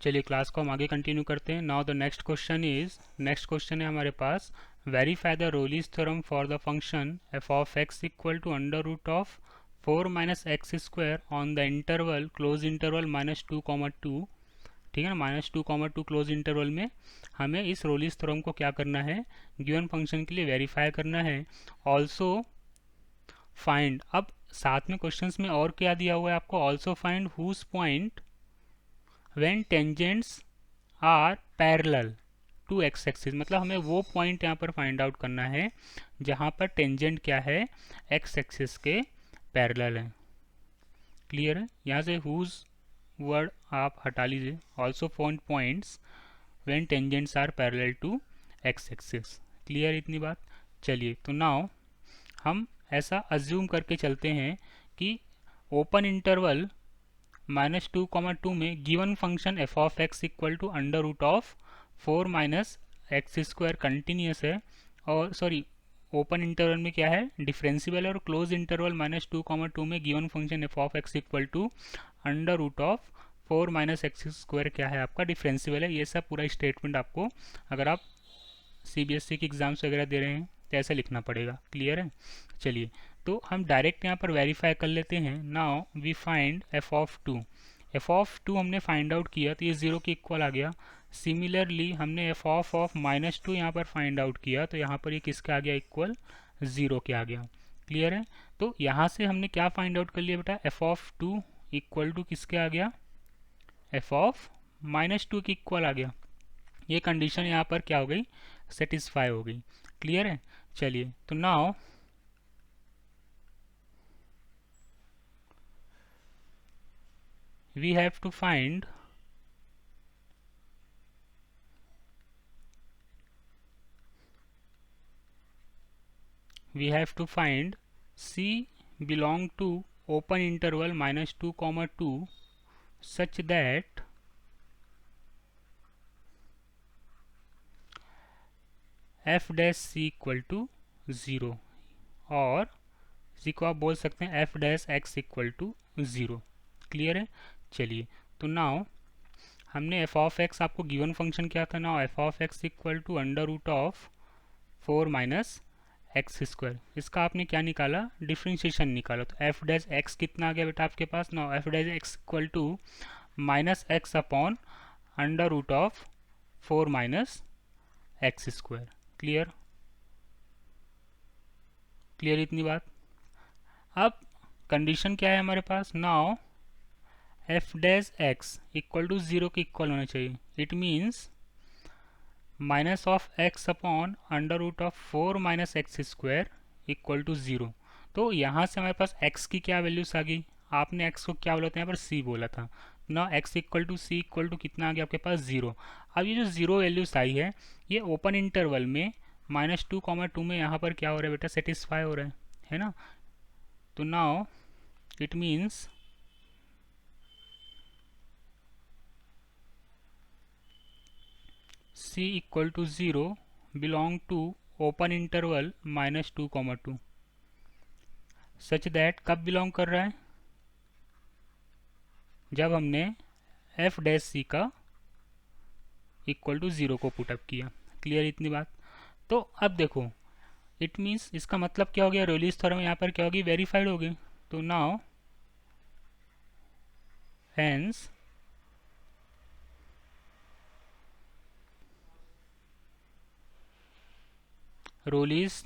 चलिए क्लास को हम आगे कंटिन्यू करते हैं। नाउ द नेक्स्ट क्वेश्चन है हमारे पास, verify the Rolle's theorem for the function f of x equal to under root of 4 minus x square on the interval close interval -2, ठीक है ना, -2, क्लोज इंटरवल में हमें इस रोलीज थ्योरम को क्या करना है, गिवन फंक्शन के लिए वेरीफाई करना है। ऑल्सो फाइंड, अब साथ में क्वेश्चंस में और क्या दिया हुआ है आपको, also find whose point when tangents are parallel to x axis, मतलब हमें वो पॉइंट यहाँ पर फाइंड आउट करना है जहाँ पर टेंजेंट क्या है, एक्स एक्सिस के पैरेलल है। क्लियर है, यहाँ से हुज वर्ड आप हटा लीजिए। Also find points when tangents are parallel to x axis. Clear इतनी बात। चलिए तो नाउ हम ऐसा अज्यूम करके चलते हैं कि ओपन इंटरवल -2, में given function f of x equal to under root of 4 minus x square continuous है, और सॉरी ओपन इंटरवल में क्या है, डिफरेंशियल, और क्लोज इंटरवल -2, में given function f of x equal to under root of 4 minus x square क्या है, आपका डिफरेंशियल है। ये सब पूरा स्टेटमेंट आपको अगर आप सीबीएसई के एग्जाम्स वगैरह दे रहे हैं तो ऐसे लिखना पड़ेगा। क्लियर है। चलिए तो हम डायरेक्ट यहाँ पर वेरीफाई कर लेते हैं। Now we find f of two हमने फाइंड आउट किया तो ये 0 के इक्वल आ गया। सिमिलरली हमने एफ ऑफ -2 यहाँ पर फाइंड आउट किया तो यहाँ पर ये किसका आ गया, इक्वल 0 के आ गया। क्लियर है। तो यहाँ से हमने क्या फाइंड आउट कर लिया बेटा, f of two equal to किसके आ गया, एफ ऑफ -2 के इक्वल आ गया। ये कंडीशन यहाँ पर क्या हो गई, सेटिस्फाई हो गई। क्लियर है। चलिए तो now we have to find C belong to open interval -2, such that f dash c equal to 0, और इसी को आप बोल सकते हैं f dash x equal to 0। Clear है। चलिए तो नाउ हमने एफ ऑफ एक्स, आपको गिवन फंक्शन क्या था, now f of x equal to under root of 4 minus x square, इसका आपने क्या निकाला, डिफ्रेंशिएशन निकाला। तो एफ डैश एक्स कितना आ गया बेटा आपके पास, now f dash x equal to minus x upon under root of 4 minus x square. Clear इतनी बात। अब कंडीशन क्या है हमारे पास, now f dash x equal to 0 के इक्वल होना चाहिए। It means minus of x upon under root of 4 minus x square equal to 0। तो यहाँ से हमारे पास x की क्या वैल्यूज आ गई, आपने x को क्या बोला था, यहाँ पर c बोला था ना, x equal to c equal to कितना आ गया आपके पास, 0। अब ये जो 0 वैल्यूज आई है ये ओपन इंटरवल में -2, में यहाँ पर क्या हो रहा है बेटा, सेटिस्फाई हो रहा है ना। तो now it means c equal to 0 belong to open interval -2, such that कब बिलोंग कर रहा है, जब हमने एफ डैश सी का इक्वल टू 0 को पुटअप किया। क्लियर इतनी बात। तो अब देखो इट मीन्स इसका मतलब क्या हो गया, रोलीज थ्योरम यहाँ पर क्या होगी, वेरीफाइड होगी। तो now hence Rolle's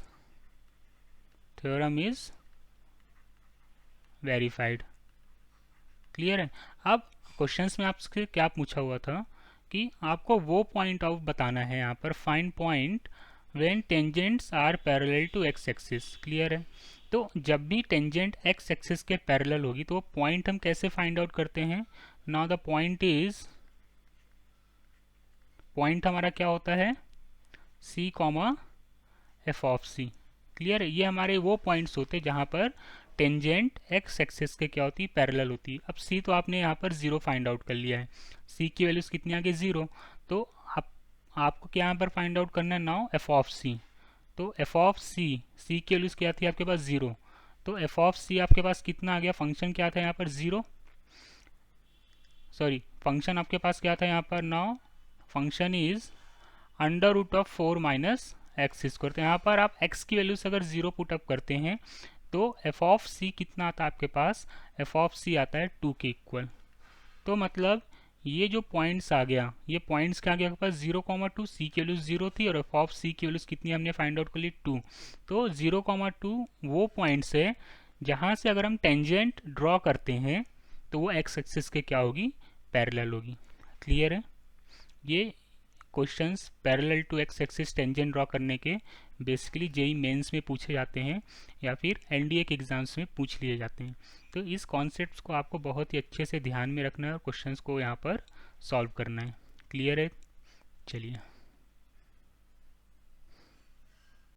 theorem is verified. Clear है। अब क्वेश्चंस में आपसे क्या पूछा हुआ था कि आपको वो पॉइंट आउट बताना है, यहाँ पर find point when tangents are parallel to x axis. Clear है। तो जब भी टेंजेंट एक्स एक्सिस के पैरेलल होगी तो वो पॉइंट हम कैसे फाइंड आउट करते हैं, नाउ द पॉइंट हमारा क्या होता है, c comma f of c. Clear है। ये हमारे वो पॉइंट्स होते हैं जहाँ पर टेंजेंट एक्स एक्सिस के क्या होती है, पैरेलल होती है। अब c तो आपने यहाँ पर 0 फाइंड आउट कर लिया है, c की वैल्यूज कितनी आ गई, 0। तो आपको क्या यहाँ पर फाइंड आउट करना है, नाउ एफ ऑफ सी। तो एफ ऑफ सी की वैल्यूज क्या थी आपके पास, 0। तो एफ ऑफ सी आपके पास कितना आ गया, फंक्शन क्या था यहाँ पर, 0, सॉरी फंक्शन आपके पास क्या था यहाँ पर, now function is under root of 4 minus x square. तो यहाँ पर आप x की वैल्यू से अगर 0 पुट अप करते हैं तो एफ ऑफ सी कितना आता है आपके पास, एफ ऑफ सी आता है 2 के इक्वल। तो मतलब ये जो पॉइंट्स आ गया, ये पॉइंट्स क्या आ गया आपके पास 0,2, सी की वैल्यू 0 थी और एफ ऑफ सी की वैल्यू कितनी हमने फाइंड आउट कर ली 2। तो 0,2 वो पॉइंट्स है जहाँ से अगर हम टेंजेंट ड्रॉ करते हैं तो वो एक्स एक्सिस के क्या होगी, पैरेलल होगी। क्लियर है? ये questions parallel to x axis tangent draw करने के बेसिकली जेई मेंस में पूछे जाते हैं या फिर एनडीए के एग्जाम्स में पूछ लिए जाते हैं। तो इस कॉन्सेप्ट्स को आपको बहुत ही अच्छे से ध्यान में रखना है और क्वेश्चंस को यहाँ पर सॉल्व करना है। क्लियर है? चलिए।